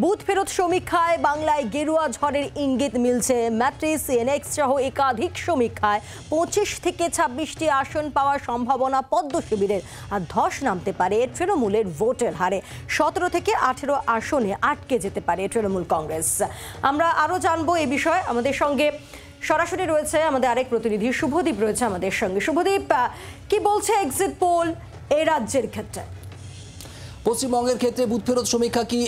Booth ফেরত সমীক্ষায় বাংলায় গেরুয়া ঝড়ের ইঙ্গিত মিলছে। ম্যাট্রিক্স, সিএনএক্স সহ একাধিক সমীক্ষায় 25 থেকে 26টি আসন পাওয়ার সম্ভাবনা পদ্ম শিবিরের। আর ধস নামতে পারে তৃণমূলের ভোটের হারে। 17 থেকে 18 আসনে আটকে যেতে পারে তৃণমূল কংগ্রেস। আমরা আরও জানবো এ বিষয়ে। আমাদের সঙ্গে সরাসরি রয়েছে আমাদের আরেক প্রতিনিধি শুভদীপ রয়েছে আমাদের সঙ্গে। শুভদীপ, কি বলছে এক্সিট পোল এই রাজ্যের ক্ষেত্রে? পশ্চিমবঙ্গের ক্ষেত্রে বুথ ফেরত সমীক্ষা কি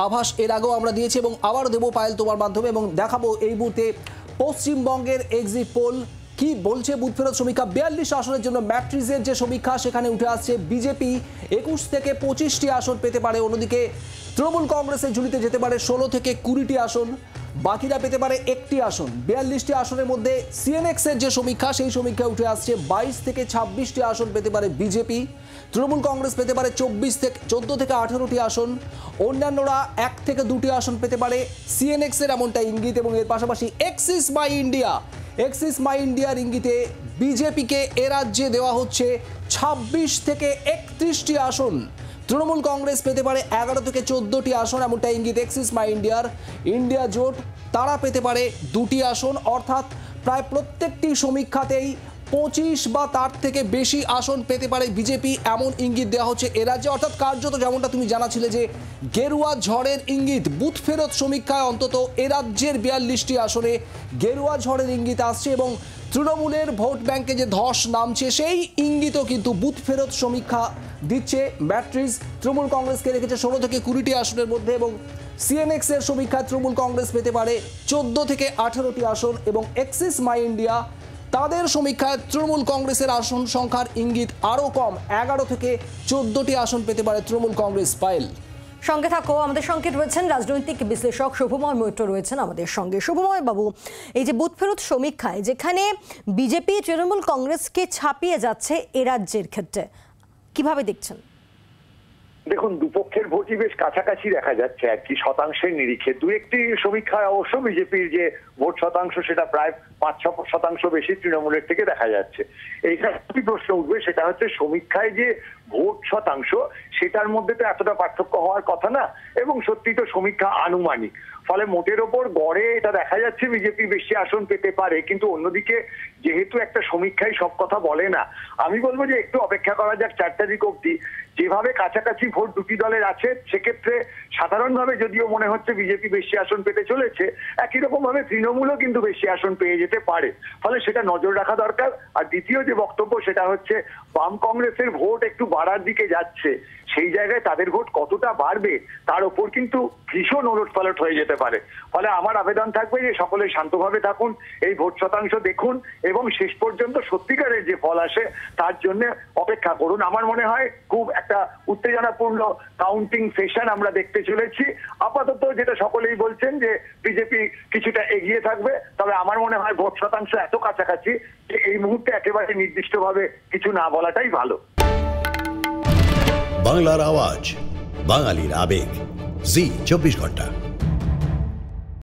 আভাস এর আগেও আমরা দিয়েছি এবং আবারও দেবো পায়েল তোমার মাধ্যমে, এবং দেখাবো এই মুহূর্তে পশ্চিমবঙ্গের এক্সিট পোল কি বলছে। বুথ ফেরত সমীক্ষা 42 আসনের জন্য ম্যাট্রিক্সের যে সমীক্ষা সেখানে উঠে আসছে বিজেপি 21 থেকে 25টি আসন পেতে পারে। অন্যদিকে তৃণমূল কংগ্রেসের ঝুলিতে যেতে পারে 16 থেকে 20টি আসন, বাকিরা পেতে পারে একটি আসন। 42টি আসনের মধ্যে সিএনএক্স এর যে সমীক্ষা সেই সমীক্ষা উঠে আসছে 22 থেকে 26টি আসন পেতে পারে বিজেপি। তৃণমূল কংগ্রেস পেতে পারে 14 থেকে 18টি আসন। অন্যান্যরা 1 থেকে 2টি আসন পেতে পারে সিএনএক্স এর এমনটা ইঙ্গিত। এবং এর পাশাপাশি এক্সিস মাই ইন্ডিয়ার ইঙ্গিতে বিজেপিকে এ রাজ্যে দেওয়া হচ্ছে 26 থেকে 31টি আসন। তৃণমূল কংগ্রেস পেতে পারে 11 থেকে 14টি আসন, এমনটা ইঙ্গিত এক্সিস মাই ইন্ডিয়ার। ইন্ডিয়া জোট তারা পেতে পারে 2টি আসন। অর্থাৎ প্রায় প্রত্যেকটি সমীক্ষাতেই 25 বা তার থেকে বেশি আসন পেতে পারে বিজেপি, এমন ইঙ্গিত দেওয়া হচ্ছে এ রাজ্যে। অর্থাৎ কার্যত যেমনটা তুমি জানাছিলে যে গেরুয়া ঝড়ের ইঙ্গিত, বুথ ফেরত সমীক্ষায় অন্তত এ রাজ্যের 42টি আসনে গেরুয়া ঝড়ের ইঙ্গিত আসছে। এবং তৃণমূলের ভোট ব্যাংকে যে ধস নামছে সেই ইঙ্গিতও কিন্তু বুথ ফেরত সমীক্ষা দিচ্ছে। ম্যাট্রিক্স তৃণমূল কংগ্রেসকে রেখেছে 16 থেকে 20টি আসনের মধ্যে, এবং সিএনএক্স এর সমীক্ষায় তৃণমূল কংগ্রেস পেতে পারে 14 থেকে 18টি আসন, এবং এক্সিস মাই ইন্ডিয়া তাদের সমীক্ষায় তৃণমূল কংগ্রেসের আসন সংখ্যার ইঙ্গিত আরও কম, 11 থেকে 14টি আসন পেতে পারে তৃণমূল কংগ্রেস। পায়েল, সঙ্গে থাকো। আমাদের সঙ্গে রয়েছেন রাজনৈতিক বিশ্লেষক শুভময় মৈত্র রয়েছেন আমাদের সঙ্গে। শুভময় বাবু, এই যে বুথ ফেরত সমীক্ষায় যেখানে বিজেপি তৃণমূল কংগ্রেসকে ছাপিয়ে যাচ্ছে এ রাজ্যের ক্ষেত্রে কিভাবে দেখছেন? দেখুন, দুপক্ষের ভোটই বেশ কাছাকাছি দেখা যাচ্ছে আর কি, শতাংশের নিরিখে। দু একটি সমীক্ষায় অবশ্য বিজেপির যে ভোট শতাংশ সেটা প্রায় 5-6% বেশি তৃণমূলের থেকে দেখা যাচ্ছে। এইখানে একটি প্রশ্ন উঠবে, সেটা হচ্ছে সমীক্ষায় যে ভোট শতাংশ সেটার মধ্যে তো এতটা পার্থক্য হওয়ার কথা না, এবং সত্যি তো সমীক্ষা আনুমানিক। ফলে মোটের ওপর গড়ে এটা দেখা যাচ্ছে বিজেপি বেশি আসন পেতে পারে, কিন্তু অন্যদিকে যেহেতু একটা সমীক্ষায় সব কথা বলে না, আমি বলবো যে একটু অপেক্ষা করা যাক 4 তারিখ অব্দি। যেভাবে কাছাকাছি ভোট দুটি দলের আছে সেক্ষেত্রে সাধারণভাবে যদিও মনে হচ্ছে বিজেপি বেশি আসন পেতে চলেছে, একই রকম ভাবে তৃণমূলও কিন্তু বেশি আসন পেয়ে যেতে পারে। ফলে সেটা নজর রাখা দরকার। আর দ্বিতীয় যে বক্তব্য সেটা হচ্ছে বাম কংগ্রেসের ভোট একটু বাড়ার দিকে যাচ্ছে, সেই জায়গায় তাদের ভোট কতটা বাড়বে তার উপর কিন্তু ভীষণ ওলটপালট হয়ে যেতে পারে। ফলে আমার আবেদন থাকবে যে সকলে শান্তভাবে থাকুন, এই ভোট শতাংশ দেখুন এবং শেষ পর্যন্ত সত্যিকারের যে ফল আসে তার জন্য অপেক্ষা করুন। আমার মনে হয় খুব একটা উত্তেজনাপূর্ণ কাউন্টিং সেশন আমরা দেখতে চলেছি। আপাতত যেটা সকলেই বলছেন যে বিজেপি কিছুটা এগিয়ে থাকবে, তবে আমার মনে হয় ভোট শতাংশ এত কাছাকাছি যে এই মুহূর্তে একেবারে নির্দিষ্টভাবে কিছু না বলাটাই ভালো। বাংলার আওয়াজ, বাঙালির আবেগ, জি 24 ঘন্টা।